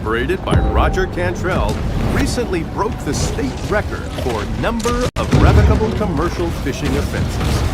operated by Roger Cantrell, recently broke the state record for number of revocable commercial fishing offenses.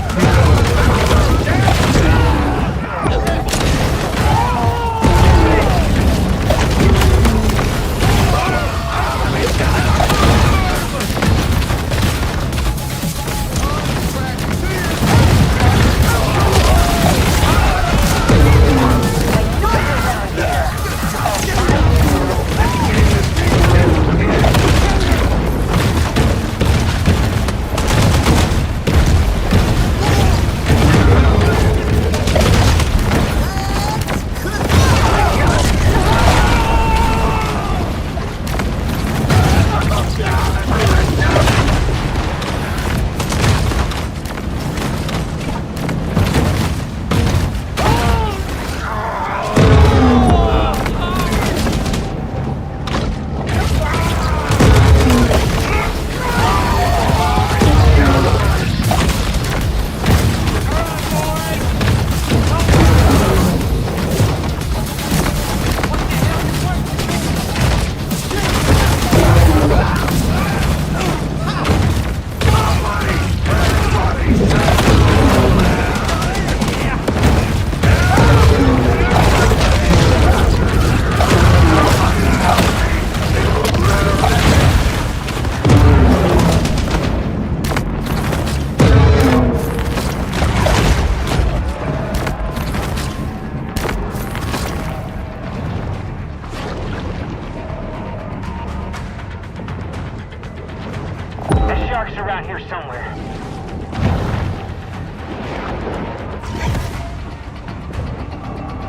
Sharks around here somewhere.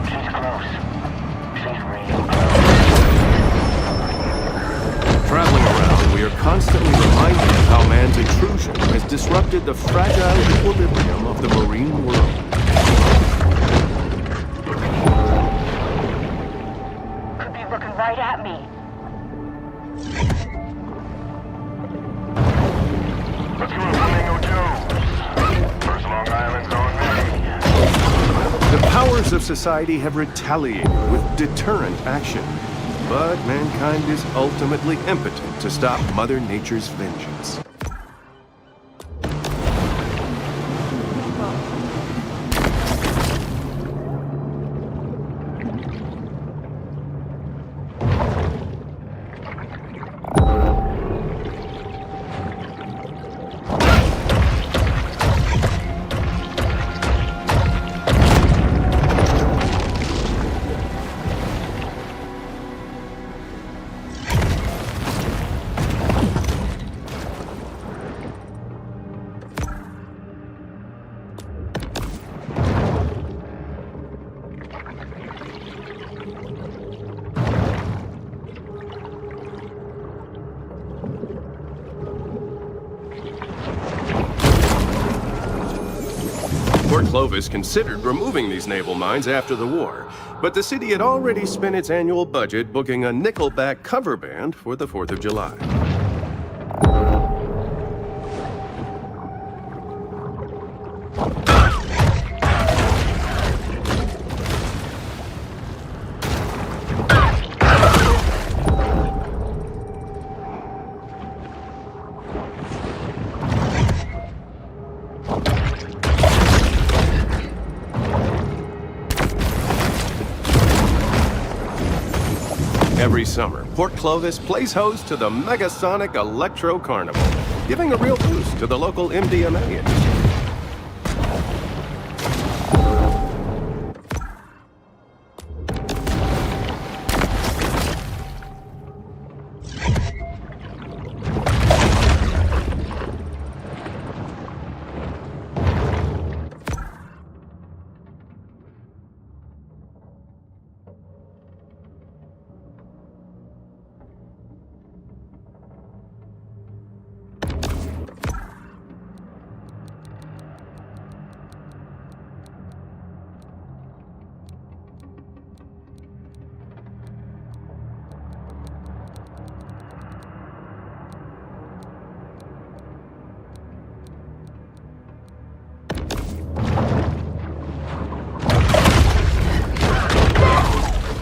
She's close. She's real close. Traveling around, we are constantly reminded of how man's intrusion has disrupted the fragile equilibrium of the marine world. Could be looking right at me. Let's go to Flamingo Joe's. First Long Island's on me. The powers of society have retaliated with deterrent action, but mankind is ultimately impotent to stop Mother Nature's vengeance. Port Clovis considered removing these naval mines after the war, but the city had already spent its annual budget booking a Nickelback cover band for the 4th of July. Every summer, Port Clovis plays host to the Megasonic Electro Carnival, giving a real boost to the local MDMA industry.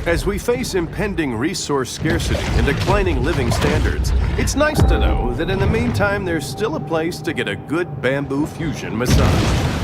As we face impending resource scarcity and declining living standards, it's nice to know that in the meantime there's still a place to get a good bamboo fusion massage.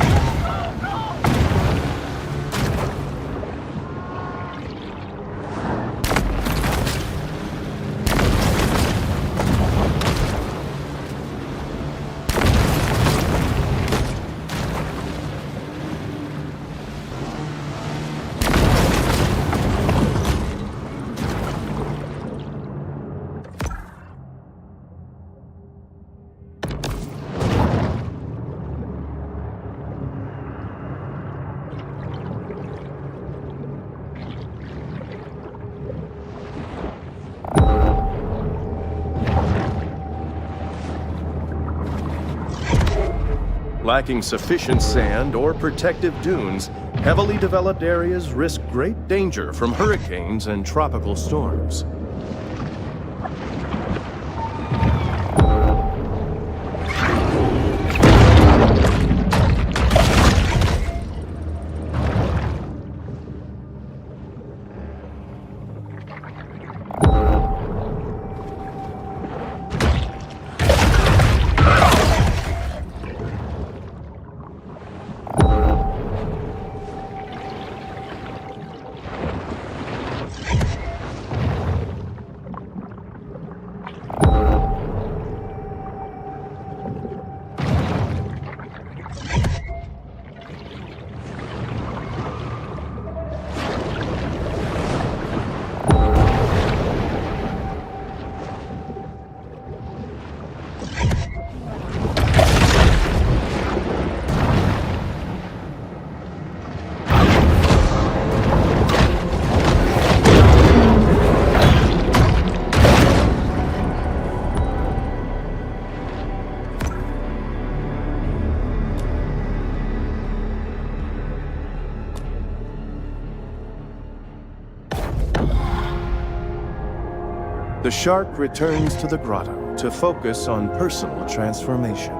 Lacking sufficient sand or protective dunes, heavily developed areas risk great danger from hurricanes and tropical storms. The shark returns to the grotto to focus on personal transformation.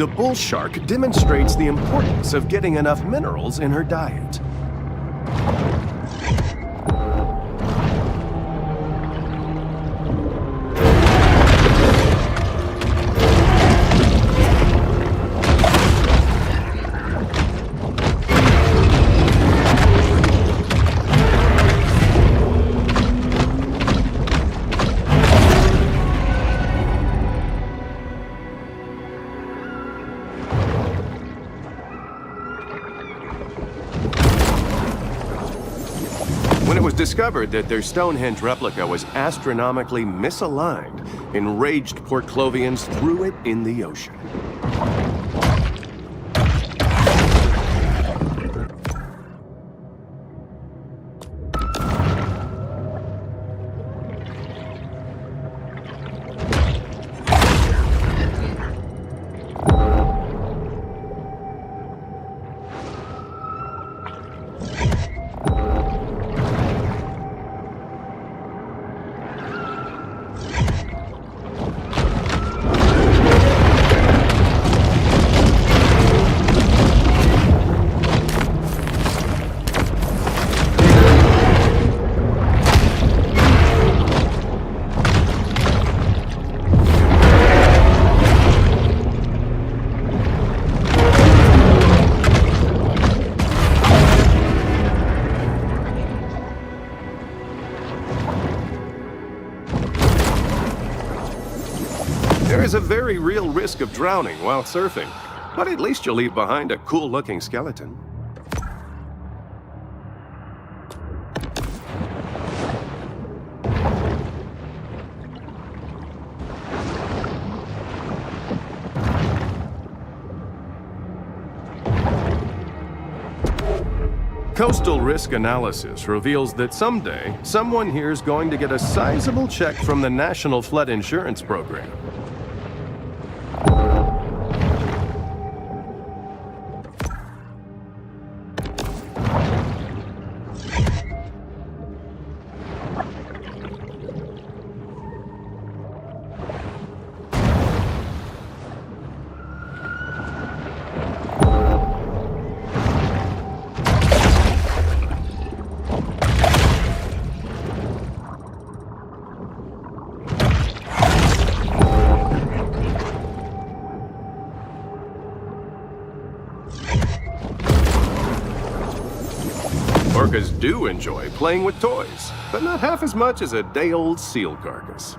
The bull shark demonstrates the importance of getting enough minerals in her diet. When it was discovered that their Stonehenge replica was astronomically misaligned, enraged Port Clovians threw it in the ocean. There is a very real risk of drowning while surfing, but at least you'll leave behind a cool-looking skeleton. Coastal risk analysis reveals that someday, someone here is going to get a sizable check from the National Flood Insurance Program. Orcas do enjoy playing with toys, but not half as much as a day-old seal carcass.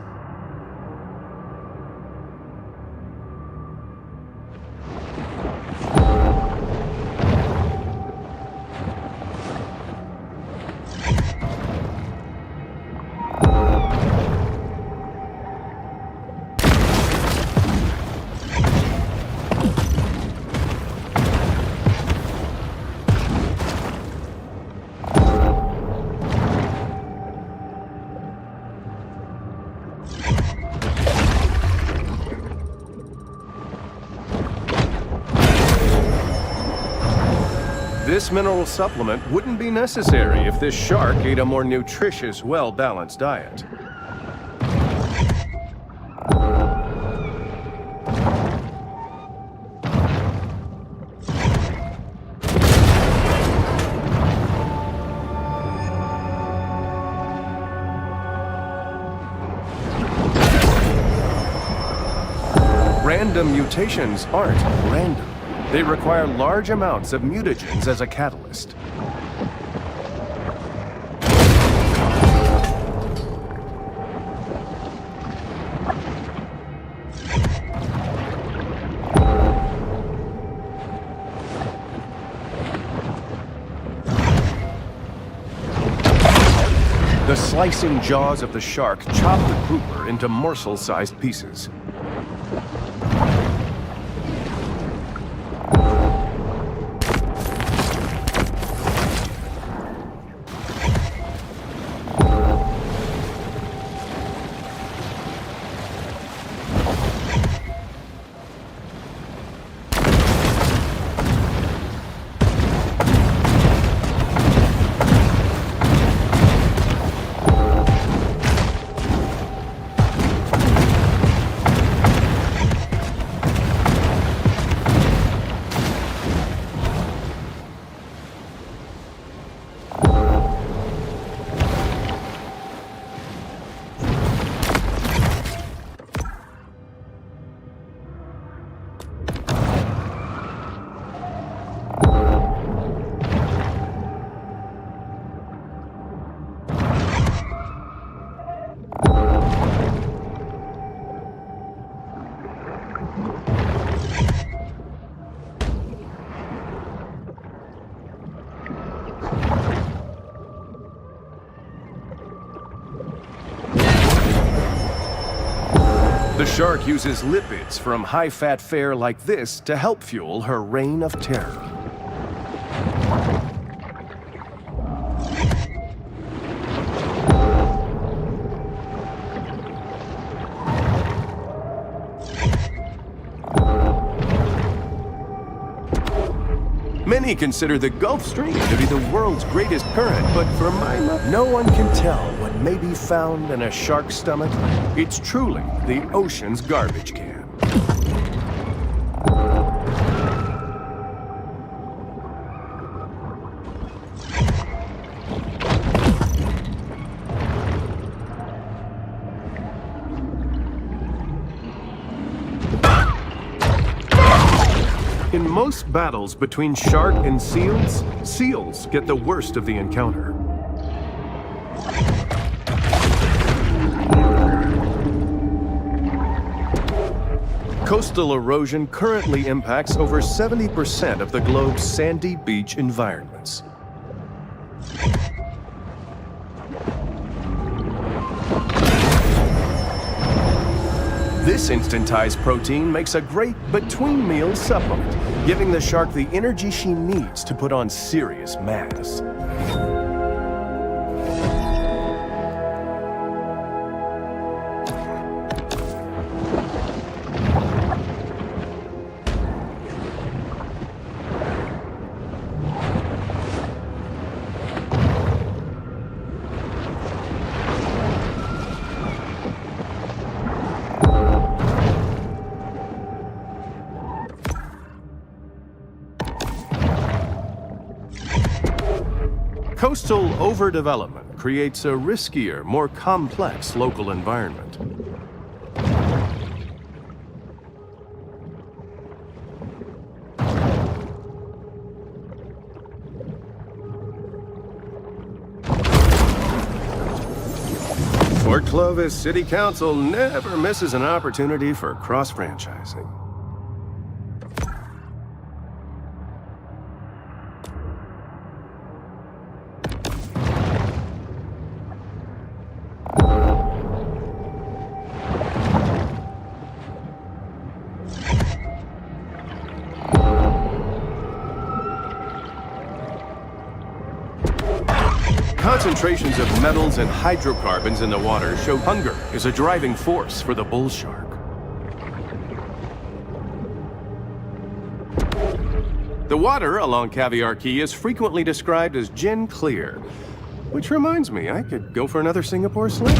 This mineral supplement wouldn't be necessary if this shark ate a more nutritious, well-balanced diet. Random mutations aren't random. They require large amounts of mutagens as a catalyst. The slicing jaws of the shark chop the grouper into morsel-sized pieces. The shark uses lipids from high-fat fare like this to help fuel her reign of terror. Many consider the Gulf Stream to be the world's greatest current, but for my money, no one can tell what may be found in a shark's stomach. It's truly the ocean's garbage can. In most battles between shark and seals, seals get the worst of the encounter. Coastal erosion currently impacts over 70% of the globe's sandy beach environments. This instantized protein makes a great between-meal supplement, giving the shark the energy she needs to put on serious mass. Coastal overdevelopment creates a riskier, more complex local environment. Fort Clovis City Council never misses an opportunity for cross-franchising. Concentrations of metals and hydrocarbons in the water show hunger is a driving force for the bull shark. The water along Caviar Key is frequently described as gin clear, which reminds me, I could go for another Singapore Sling.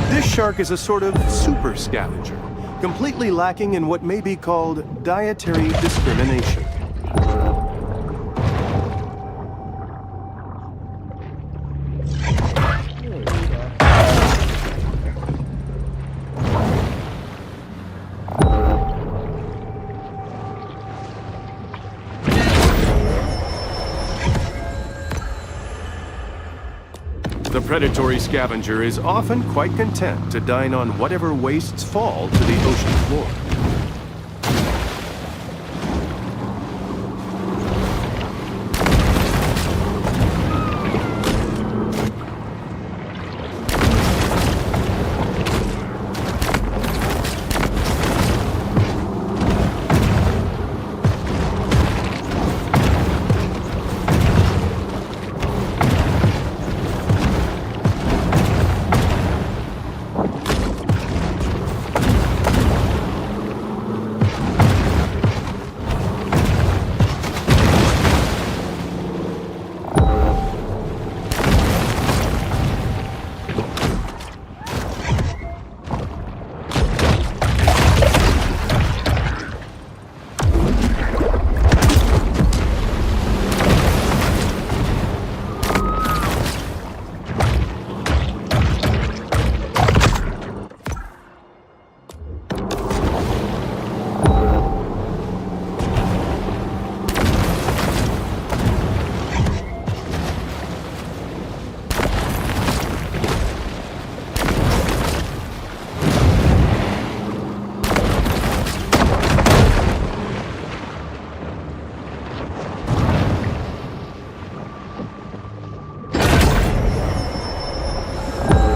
This shark is a sort of super scavenger, completely lacking in what may be called dietary discrimination. The predatory scavenger is often quite content to dine on whatever wastes fall to the ocean floor.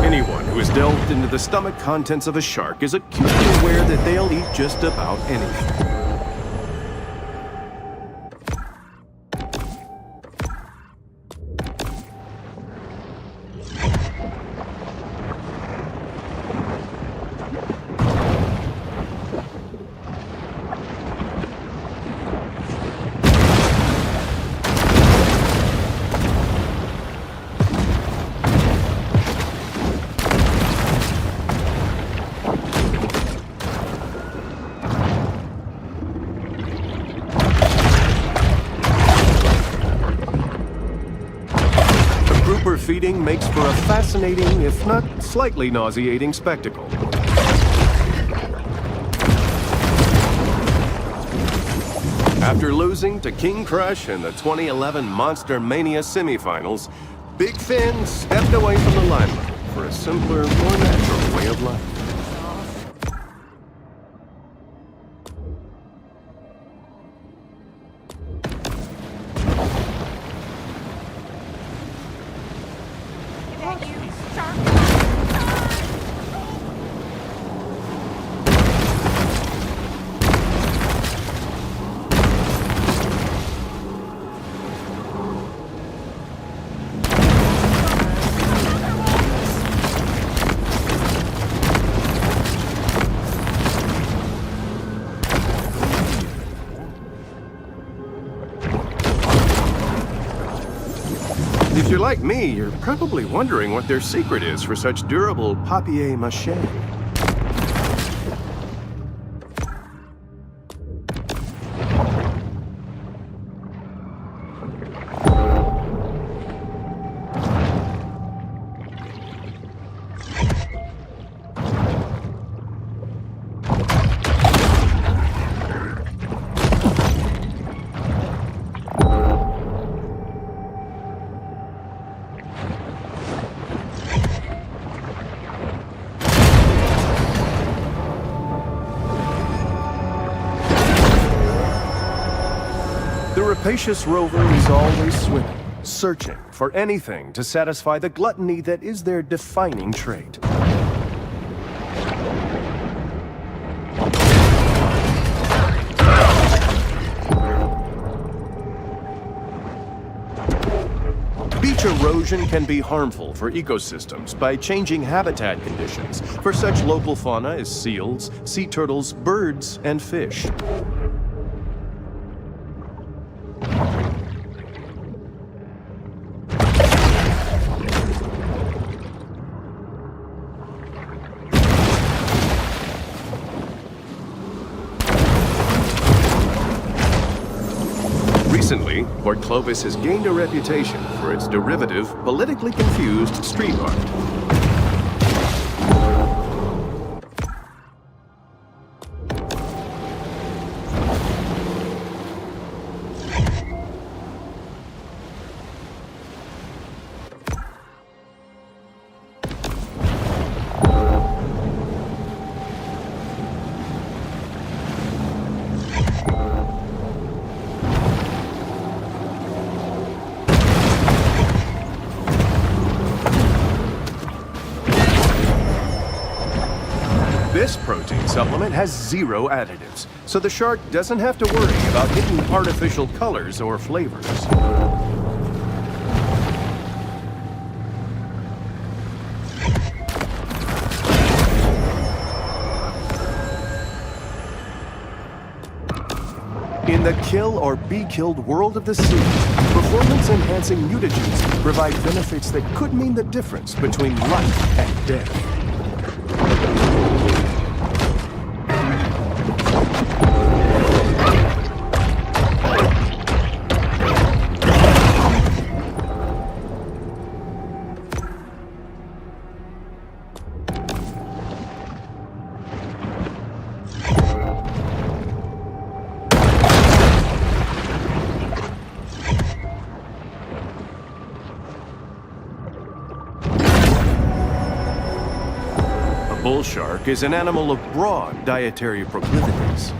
Anyone who has delved into the stomach contents of a shark is acutely aware that they'll eat just about anything. alone makes for a fascinating, if not slightly nauseating, spectacle. After losing to King Crush in the 2011 Monster Mania semifinals, Big Finn stepped away from the limelight for a simpler, more natural way of life. If you're like me, you're probably wondering what their secret is for such durable papier-mâché. The rapacious rover is always swimming, searching for anything to satisfy the gluttony that is their defining trait. Beach erosion can be harmful for ecosystems by changing habitat conditions for such local fauna as seals, sea turtles, birds, and fish. Recently, Port Clovis has gained a reputation for its derivative, politically confused street art. This protein supplement has 0 additives, so the shark doesn't have to worry about hidden artificial colors or flavors. In the kill or be killed world of the sea, performance-enhancing mutagens provide benefits that could mean the difference between life and death. Bull shark is an animal of broad dietary proclivities.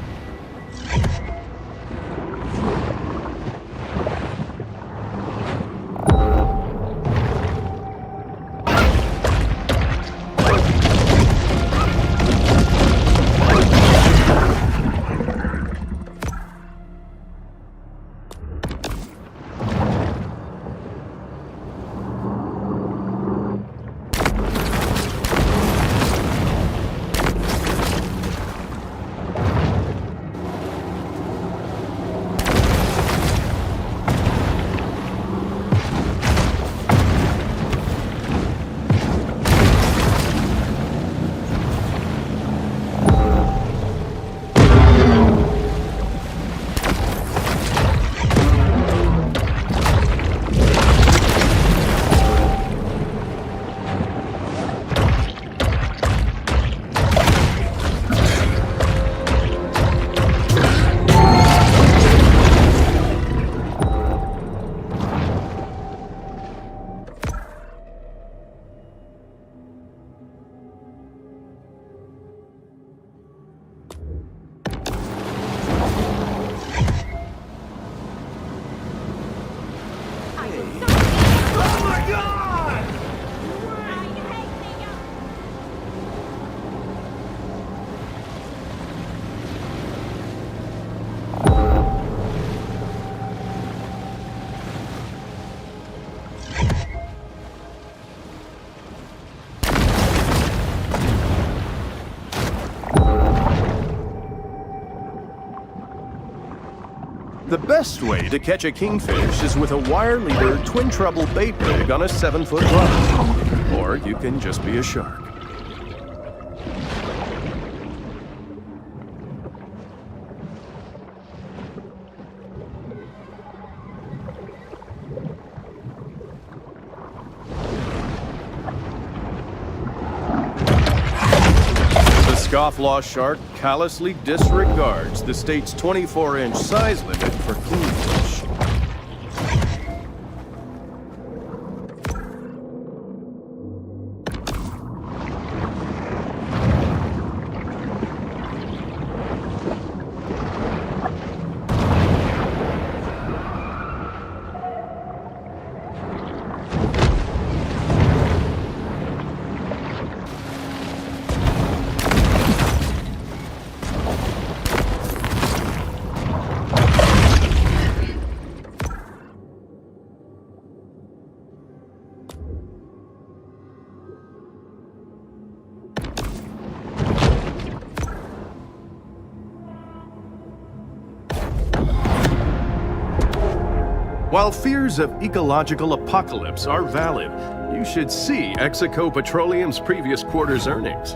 The best way to catch a kingfish is with a wire leader twin treble bait rig on a 7-foot rod. Or you can just be a shark. The scofflaw shark callously disregards the state's 24-inch size limit for kingfish. While fears of ecological apocalypse are valid, you should see Execo Petroleum's previous quarter's earnings.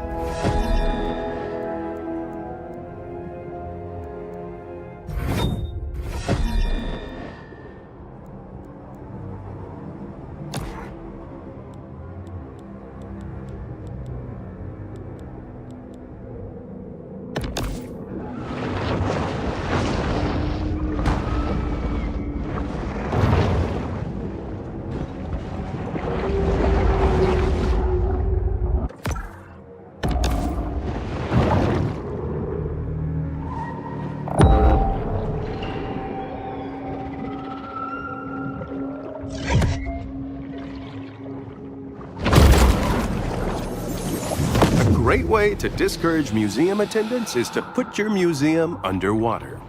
A great way to discourage museum attendance is to put your museum underwater.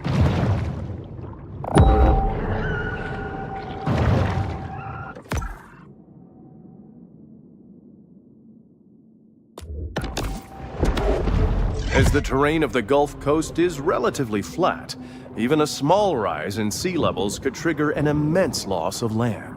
As the terrain of the Gulf Coast is relatively flat, even a small rise in sea levels could trigger an immense loss of land.